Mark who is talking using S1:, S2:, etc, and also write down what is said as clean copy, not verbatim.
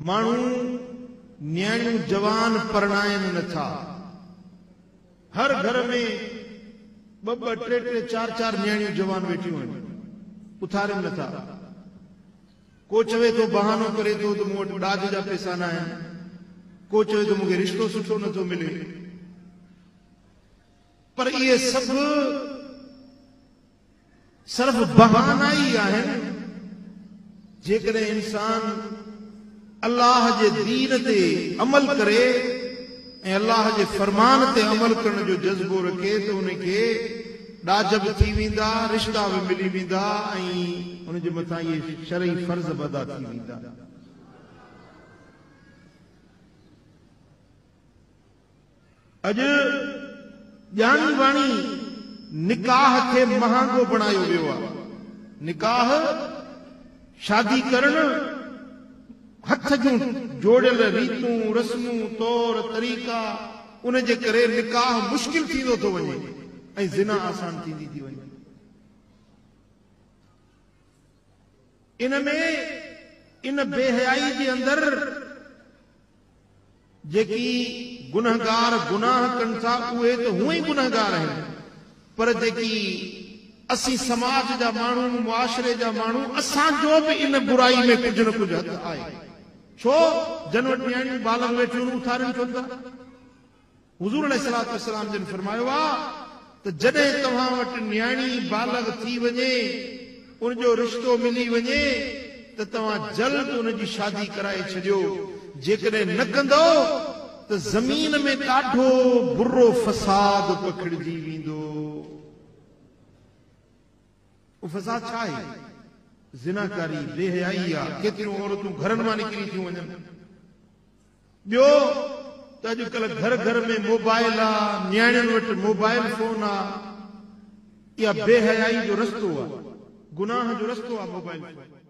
S1: मानू न्याणियों जवान परणायन नथा। हर घर में ब टे टे चार चार न्याणियों जवान वेठियों आहिनि, उथारन नथा। को चवे तो बहानो करे तो मूं वटि ॾाज जा पैसा न आहिनि, को चवे तो मूंखे रिश्तो सुठो नथो मिले। पर ये सब सिर्फ बहाना ही आहिनि। जेकॾहिं इंसान अल्लाह जे दीन ते अमल करे ऐं अल्लाह जे फरमान ते अमल करण जो जज़्बो रखे तो उनखे ॾाज बि थी वेंदा, रिश्ता बि मिली वेंदा ऐं उनजे मथां इहे शरई फर्ज़ बि अदा थी वेंदा। अॼु ॼाणी वाणी निकाह खे महांगो बणायो वियो आहे। निकाह शादी करण हथ जूं जोड़ियल रीतूं रस्मूं तौर तरीक़ा, उन जे करे निकाह मुश्किल थींदो थो वञे ऐं ज़िना आसान थींदी थी वञे। इन में इन बेहयाई जे अंदरि जेकी गुनहगार गुनाह कनि था उहे त हूअं ई गुनहगार आहिनि, पर जेकी असीं समाज जा माण्हू मुआशरे जा माण्हू असांजो बि इन बुराई में कुझु न कुझु हथ आहे। छो जन वटि न्याणियूं बालग वेठियूं उथारनि छो था। हुज़ूर अलैहिस्सलातु वस्सलाम जिन फरमायो आहे त जॾहिं तव्हां वटि न्याणी बालग थी वञे, उनजो रिश्तो मिली वञे त तव्हां जल्द उनजी शादी कराए छॾियो। जेकॾहिं न कंदो त ज़मीन में ॾाढो बुरो फसाद पखिड़िजी वेंदो। फसाद छा आहे? ज़िनाकारी, बेहयाई आहे। केतिरियूं औरतूं घरनि मां निकिरी थियूं वञनि। ॿियो त अॼुकल्ह घर घर में मोबाइल आहे, न्याणियुनि वटि मोबाइल फोन आहे। इहा बेहयाई जो रस्तो आहे, गुनाह जो रस्तो आहे मोबाइल फोन।